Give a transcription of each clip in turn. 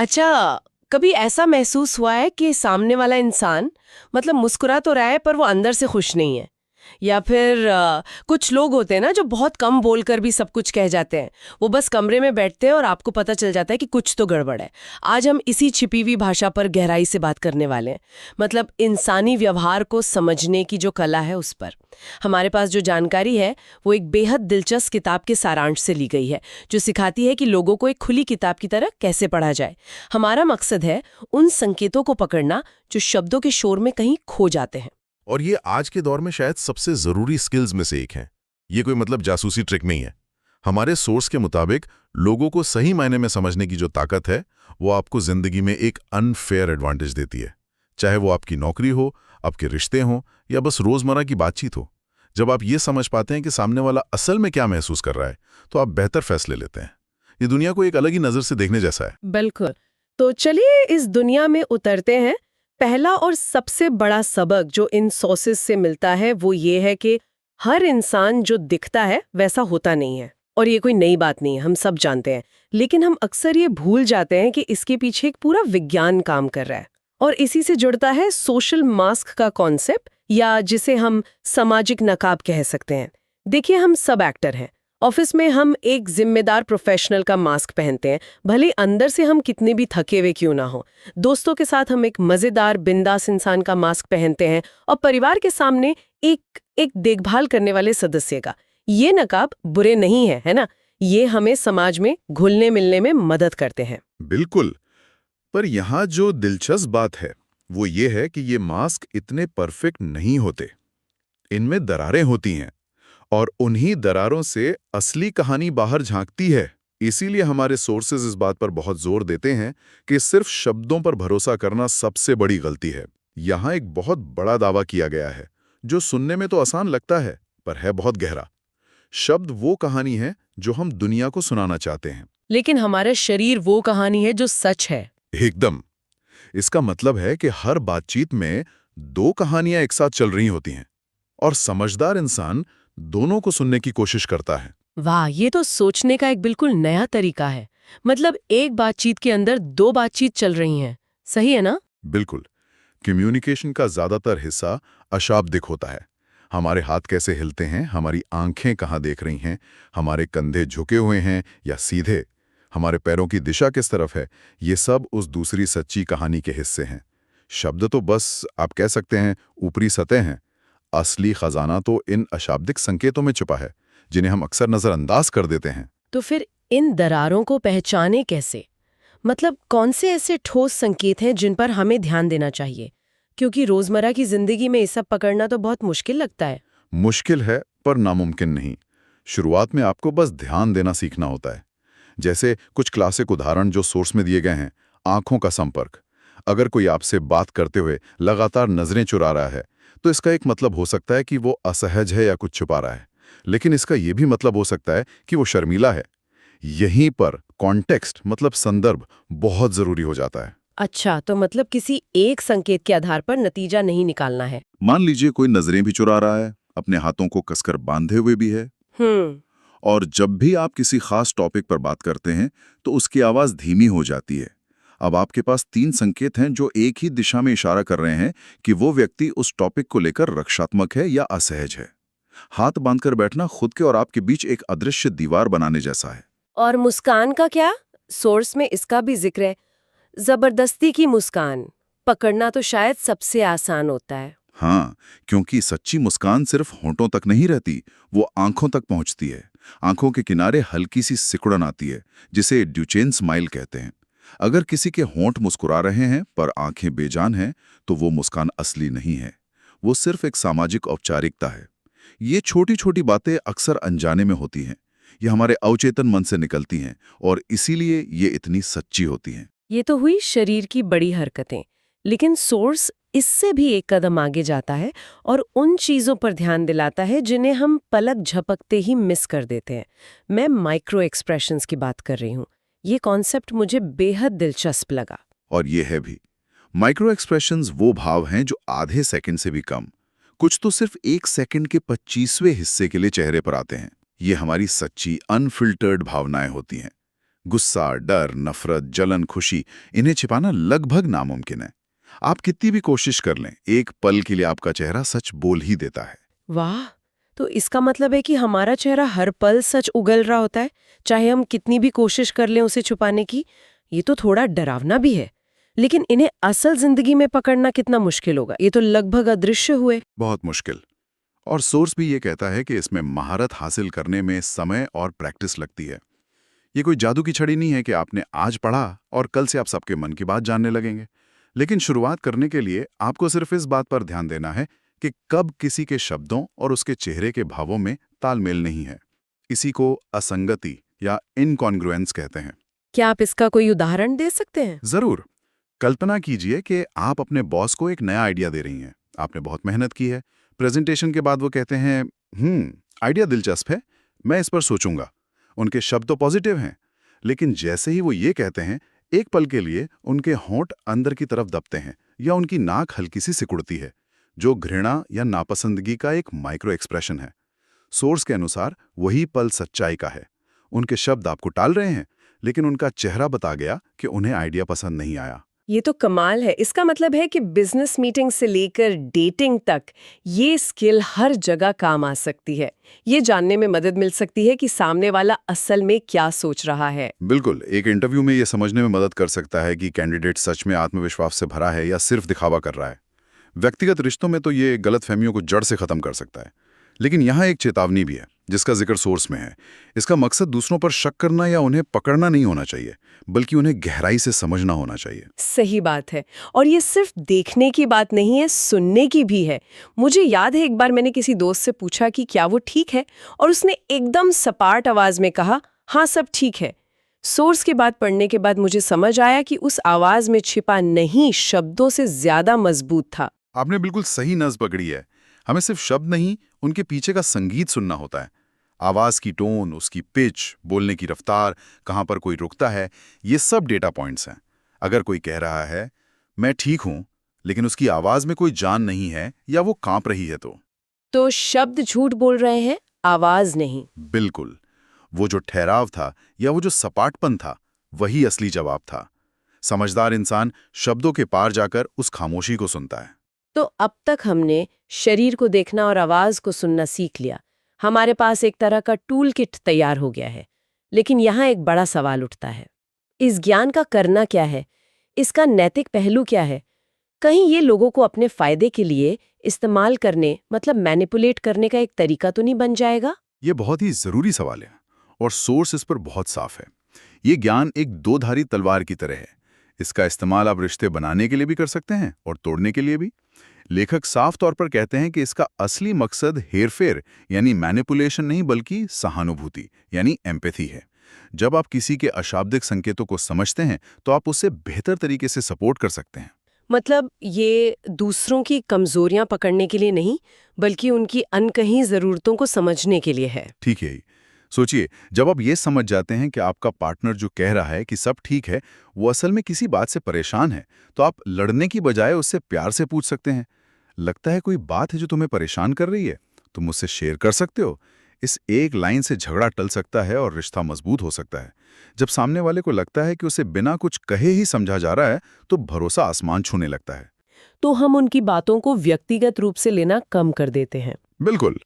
अच्छा, कभी ऐसा महसूस हुआ है कि सामने वाला इंसान मतलब मुस्कुरा तो रहा है पर वो अंदर से खुश नहीं है? या फिर कुछ लोग होते हैं ना जो बहुत कम बोलकर भी सब कुछ कह जाते हैं। वो बस कमरे में बैठते हैं और आपको पता चल जाता है कि कुछ तो गड़बड़ है। आज हम इसी छिपी हुई भाषा पर गहराई से बात करने वाले हैं। मतलब इंसानी व्यवहार को समझने की जो कला है उस पर। हमारे पास जो जानकारी है वो एक बेहद दिलचस्प किताब के सारांश से ली गई है, जो सिखाती है कि लोगों को एक खुली किताब की तरह कैसे पढ़ा जाए। हमारा मकसद है उन संकेतों को पकड़ना जो शब्दों के शोर में कहीं खो जाते हैं। और ये आज के दौर में शायद सबसे जरूरी स्किल्स में से एक है। ये कोई मतलब जासूसी ट्रिक नहीं है। हमारे सोर्स के मुताबिक लोगों को सही मायने में समझने की जो ताकत है, वो आपको जिंदगी में एक अनफेयर एडवांटेज देती है। चाहे वो आपकी नौकरी हो, आपके रिश्ते हों, या बस रोजमर्रा की बातचीत हो। जब आप ये समझ पाते हैं कि सामने वाला असल में क्या महसूस कर रहा है, तो आप बेहतर फैसले लेते हैं। ये दुनिया को एक अलग ही नजर से देखने जैसा है। बिल्कुल। तो चलिए इस दुनिया में उतरते हैं। पहला और सबसे बड़ा सबक जो इन सोर्सेज से मिलता है वो ये है कि हर इंसान जो दिखता है वैसा होता नहीं है। और ये कोई नई बात नहीं है, हम सब जानते हैं। लेकिन हम अक्सर ये भूल जाते हैं कि इसके पीछे एक पूरा विज्ञान काम कर रहा है। और इसी से जुड़ता है सोशल मास्क का कॉन्सेप्ट, या जिसे हम सामाजिक नकाब कह सकते हैं। देखिए, हम सब एक्टर हैं। ऑफिस में हम एक जिम्मेदार प्रोफेशनल का मास्क पहनते हैं, भले अंदर से हम कितने भी थके हुए क्यों ना हो। दोस्तों के साथ हम एक मजेदार बिंदास इंसान का मास्क पहनते हैं, और परिवार के सामने एक देखभाल करने वाले सदस्य का। ये नकाब बुरे नहीं है ना? ये हमें समाज में घुलने मिलने में मदद करते हैं। बिल्कुल। पर यहाँ जो दिलचस्प बात है, वो ये है कि ये मास्क इतने परफेक्ट नहीं होते। इनमें दरारें होती हैं, और उन्हीं दरारों से असली कहानी बाहर झांकती है। इसीलिए हमारे सोर्सेज इस बात पर बहुत जोर देते हैं कि सिर्फ शब्दों पर भरोसा करना सबसे बड़ी गलती है। यहाँ एक बहुत बड़ा दावा किया गया है, जो सुनने में तो आसान लगता है, पर है बहुत गहरा। शब्द वो कहानी है जो हम दुनिया को सुनाना चाहते हैं। लेकिन हमारा शरीर वो कहानी है जो सच है। एकदम। इसका मतलब है कि हर बातचीत में दो कहानियां एक साथ चल रही होती हैं, और समझदार इंसान दोनों को सुनने की कोशिश करता है। वाह, ये तो सोचने का एक बिल्कुल नया तरीका है। मतलब एक बातचीत के अंदर दो बातचीत चल रही हैं। सही है ना? बिल्कुल। कम्युनिकेशन का ज्यादातर हिस्सा अशाब्दिक होता है। हमारे हाथ कैसे हिलते हैं, हमारी आंखें कहाँ देख रही हैं, हमारे कंधे झुके हुए हैं या सीधे, हमारे पैरों की दिशा किस तरफ है, ये सब उस दूसरी सच्ची कहानी के हिस्से हैं। शब्द तो बस आप कह सकते हैं ऊपरी सतह हैं। असली खजाना तो इन अशाब्दिक संकेतों में छुपा है, जिन्हें हम अक्सर नजरअंदाज कर देते हैं। तो फिर इन दरारों को पहचाने कैसे? मतलब कौन से ऐसे ठोस संकेत हैं जिन पर हमें ध्यान देना चाहिए? क्योंकि रोजमर्रा की जिंदगी में ये सब पकड़ना तो बहुत मुश्किल लगता है। मुश्किल है, पर नामुमकिन नहीं। शुरुआत में आपको बस ध्यान देना सीखना होता है। जैसे कुछ क्लासिक उदाहरण जो सोर्स में दिए गए हैं। आंखों का संपर्क। अगर कोई आपसे बात करते हुए लगातार नजरें चुरा रहा है, तो इसका एक मतलब हो सकता है कि वो असहज है या कुछ छुपा रहा है। लेकिन इसका यह भी मतलब हो सकता है कि वो शर्मीला है। यहीं पर कॉन्टेक्स्ट मतलब संदर्भ बहुत जरूरी हो जाता है। अच्छा, तो मतलब किसी एक संकेत के आधार पर नतीजा नहीं निकालना है। मान लीजिए कोई नजरें भी चुरा रहा है, अपने हाथों को कसकर बांधे हुए भी है, हम्म। और जब भी आप किसी खास टॉपिक पर बात करते हैं, तो उसकी आवाज धीमी हो जाती है। अब आपके पास तीन संकेत हैं जो एक ही दिशा में इशारा कर रहे हैं कि वो व्यक्ति उस टॉपिक को लेकर रक्षात्मक है या असहज है। हाथ बांधकर बैठना खुद के और आपके बीच एक अदृश्य दीवार बनाने जैसा है। और मुस्कान का क्या? सोर्स में इसका भी जिक्र है। जबरदस्ती की मुस्कान पकड़ना तो शायद सबसे आसान होता है। हाँ, क्योंकि सच्ची मुस्कान सिर्फ होंठों तक नहीं रहती, वो आंखों तक पहुंचती है। आंखों के किनारे हल्की सी सिकुड़न आती है, जिसे ड्यूचेन स्माइल कहते हैं। अगर किसी के होंठ मुस्कुरा रहे हैं पर आंखें बेजान हैं, तो वो मुस्कान असली नहीं है। वो सिर्फ एक सामाजिक औपचारिकता है। ये छोटी छोटी बातें अक्सर अनजाने में होती हैं। ये हमारे अवचेतन मन से निकलती हैं, और इसीलिए ये इतनी सच्ची होती हैं। ये तो हुई शरीर की बड़ी हरकतें। लेकिन सोर्स इससे भी एक कदम आगे जाता है और उन चीजों पर ध्यान दिलाता है जिन्हें हम पलक झपकते ही मिस कर देते हैं। मैं माइक्रो एक्सप्रेशंस की बात कर रही हूँ। ये कॉन्सेप्ट मुझे बेहद दिलचस्प लगा। और ये है भी। माइक्रो एक्सप्रेशंस वो भाव हैं जो आधे सेकंड से भी कम, कुछ तो सिर्फ एक सेकंड के 25वें हिस्से के लिए चेहरे पर आते हैं। ये हमारी सच्ची अनफिल्टर्ड भावनाएं होती हैं। गुस्सा, डर, नफरत, जलन, खुशी, इन्हें छिपाना लगभग नामुमकिन है। आप कितनी भी कोशिश कर लें, एक पल के लिए आपका चेहरा सच बोल ही देता है। वाह! तो इसका मतलब है कि हमारा चेहरा हर पल सच उगल रहा होता है, चाहे हम कितनी भी कोशिश कर लें उसे छुपाने की। ये तो थोड़ा डरावना भी है। लेकिन इन्हें असल जिंदगी में पकड़ना कितना मुश्किल होगा? ये तो लगभग अदृश्य हुए। बहुत मुश्किल। और सोर्स भी ये कहता है कि इसमें महारत हासिल करने में समय और प्रैक्टिस लगती है। ये कोई जादू की छड़ी नहीं है कि आपने आज पढ़ा और कल से आप सबके मन की बात जानने लगेंगे। लेकिन शुरुआत करने के लिए आपको सिर्फ इस बात पर ध्यान देना है कि कब किसी के शब्दों और उसके चेहरे के भावों में तालमेल नहीं है। इसी को असंगति या इनकॉन्ग्रुएंस कहते हैं। क्या आप इसका कोई उदाहरण दे सकते हैं? जरूर। कल्पना कीजिए कि आप अपने बॉस को एक नया आइडिया दे रही हैं। आपने बहुत मेहनत की है। प्रेजेंटेशन के बाद वो कहते हैं, आइडिया दिलचस्प है, मैं इस पर सोचूंगा। उनके शब्द तो पॉजिटिव हैं, लेकिन जैसे ही वो ये कहते हैं, एक पल के लिए उनके होंठ अंदर की तरफ दबते हैं या उनकी नाक हल्की सी सिकुड़ती है, जो घृणा या नापसंदगी का एक माइक्रो एक्सप्रेशन है। सोर्स के अनुसार वही पल सच्चाई का है। उनके शब्द आपको टाल रहे हैं, लेकिन उनका चेहरा बता गया कि उन्हें आइडिया पसंद नहीं आया। ये तो कमाल है। इसका मतलब है कि बिजनेस मीटिंग से लेकर डेटिंग तक ये स्किल हर जगह काम आ सकती है। ये जानने में मदद मिल सकती है कि सामने वाला असल में क्या सोच रहा है। बिल्कुल, एक इंटरव्यू में ये समझने में मदद कर सकता है कि कैंडिडेट सच में आत्मविश्वास से भरा है या सिर्फ दिखावा कर रहा है। व्यक्तिगत रिश्तों में तो ये गलतफहमियों को जड़ से खत्म कर सकता है। लेकिन यहाँ एक चेतावनी भी है, जिसका जिक्र सोर्स में है। इसका मकसद दूसरों पर शक करना या उन्हें पकड़ना नहीं होना चाहिए, बल्कि उन्हें गहराई से समझना होना चाहिए। सही बात है। और ये सिर्फ देखने की बात नहीं है, सुनने की भी है। मुझे याद है एक बार मैंने किसी दोस्त से पूछा कि क्या वो ठीक है, और उसने एकदम सपाट आवाज में कहा, हाँ सब ठीक है। सोर्स की बात पढ़ने के बाद मुझे समझ आया कि उस आवाज में छिपा नहीं शब्दों से ज्यादा मजबूत था। आपने बिल्कुल सही नस पकड़ी है। हमें सिर्फ शब्द नहीं, उनके पीछे का संगीत सुनना होता है। आवाज की टोन, उसकी पिच, बोलने की रफ्तार, कहाँ पर कोई रुकता है, ये सब डेटा पॉइंट्स हैं। अगर कोई कह रहा है मैं ठीक हूं, लेकिन उसकी आवाज में कोई जान नहीं है या वो कांप रही है, तो शब्द झूठ बोल रहे हैं, आवाज नहीं। बिल्कुल, वो जो ठहराव था या वो जो सपाटपन था, वही असली जवाब था। समझदार इंसान शब्दों के पार जाकर उस खामोशी को सुनता है। तो अब तक हमने शरीर को देखना और आवाज को सुनना सीख लिया। हमारे पास एक तरह का टूल किट तैयार हो गया है। लेकिन यहाँ एक बड़ा सवाल उठता है, इस ज्ञान का करना क्या है? इसका नैतिक पहलू क्या है? कहीं ये लोगों को अपने फायदे के लिए इस्तेमाल करने, मतलब मैनिपुलेट करने का एक तरीका तो नहीं बन जाएगा? ये बहुत ही जरूरी सवाल है और सोर्स इस पर बहुत साफ है। ये ज्ञान एक दो-धारी तलवार की तरह है। इसका इस्तेमाल आप रिश्ते बनाने के लिए भी कर सकते हैं और तोड़ने के लिए भी। लेखक साफ तौर पर कहते हैं कि इसका असली मकसद हेरफेर यानी मैनिपुलेशन नहीं, बल्कि सहानुभूति यानी एम्पैथी है। जब आप किसी के अशाब्दिक संकेतों को समझते हैं, तो आप उसे बेहतर तरीके से सपोर्ट कर सकते हैं। मतलब ये दूसरों की कमजोरियां पकड़ने के लिए नहीं, बल्कि उनकी अनकही जरूरतों को समझने के लिए है। ठीक है। सोचिए, जब आप ये समझ जाते हैं कि आपका पार्टनर जो कह रहा है कि सब ठीक है, वो असल में किसी बात से परेशान है, तो आप लड़ने की बजाय उससे प्यार से पूछ सकते हैं, लगता है कोई बात है जो तुम्हें परेशान कर रही है, तुम मुझसे शेयर कर सकते हो। इस एक लाइन से झगड़ा टल सकता है और रिश्ता मजबूत हो सकता है। जब सामने वाले को लगता है कि उसे बिना कुछ कहे ही समझा जा रहा है, तो भरोसा आसमान छूने लगता है। तो हम उनकी बातों को व्यक्तिगत रूप से लेना कम कर देते हैं। बिल्कुल,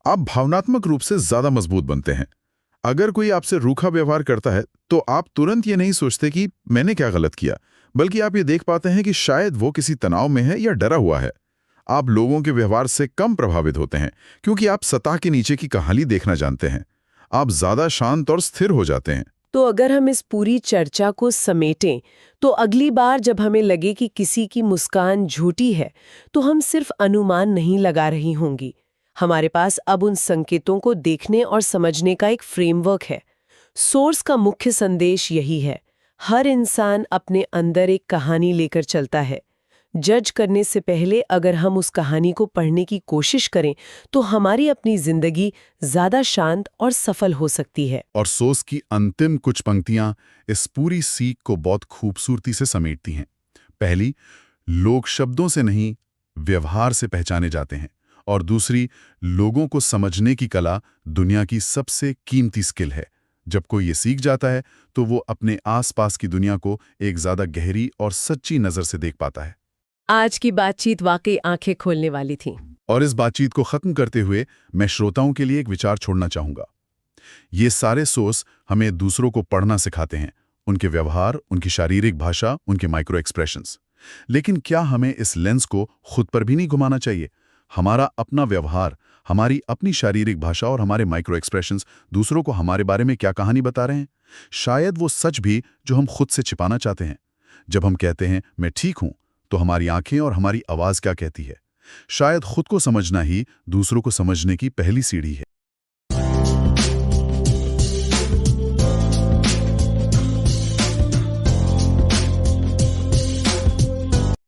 आप भावनात्मक रूप से ज्यादा मजबूत बनते हैं। अगर कोई आपसे रूखा व्यवहार करता है, तो आप तुरंत ये नहीं सोचते कि मैंने क्या गलत किया, बल्कि आप ये देख पाते हैं कि शायद वो किसी तनाव में है या डरा हुआ है। आप लोगों के व्यवहार से कम प्रभावित होते हैं, क्योंकि आप सतह के नीचे की कहानी देखना जानते हैं। आप ज्यादा शांत और स्थिर हो जाते हैं। तो अगर हम इस पूरी चर्चा को समेटें, तो अगली बार जब हमें लगे कि किसी की मुस्कान झूठी है, तो हम सिर्फ अनुमान नहीं लगा रही होंगी। हमारे पास अब उन संकेतों को देखने और समझने का एक फ्रेमवर्क है। सोर्स का मुख्य संदेश यही है, हर इंसान अपने अंदर एक कहानी लेकर चलता है। जज करने से पहले अगर हम उस कहानी को पढ़ने की कोशिश करें, तो हमारी अपनी जिंदगी ज्यादा शांत और सफल हो सकती है। और सोर्स की अंतिम कुछ पंक्तियां इस पूरी सीख को बहुत खूबसूरती से समेटती हैं। पहली, लोग शब्दों से नहीं, व्यवहार से पहचाने जाते हैं। और दूसरी, लोगों को समझने की कला दुनिया की सबसे कीमती स्किल है, जब कोई ये सीख जाता है तो वो अपने आसपास की दुनिया को एक ज़्यादा गहरी और सच्ची नज़र से देख पाता है। आज की बातचीत वाकई आंखें खोलने वाली थी। और इस बातचीत को ख़त्म करते हुए मैं श्रोताओं के लिए एक विचार छोड़ना चाहूँगा। ये सारे सोर्स हमें दूसरों को पढ़ना सिखाते हैं, उनके व्यवहार, उनकी शारीरिक भाषा, उनके माइक्रो एक्सप्रेशंस। लेकिन क्या हमें इस लेंस को खुद पर भी नहीं घुमाना चाहिए? हमारा अपना व्यवहार, हमारी अपनी शारीरिक भाषा और हमारे माइक्रो एक्सप्रेशंस दूसरों को हमारे बारे में क्या कहानी बता रहे हैं? शायद वो सच भी जो हम खुद से छिपाना चाहते हैं। जब हम कहते हैं मैं ठीक हूं, तो हमारी आंखें और हमारी आवाज क्या कहती है? शायद खुद को समझना ही दूसरों को समझने की पहली सीढ़ी है।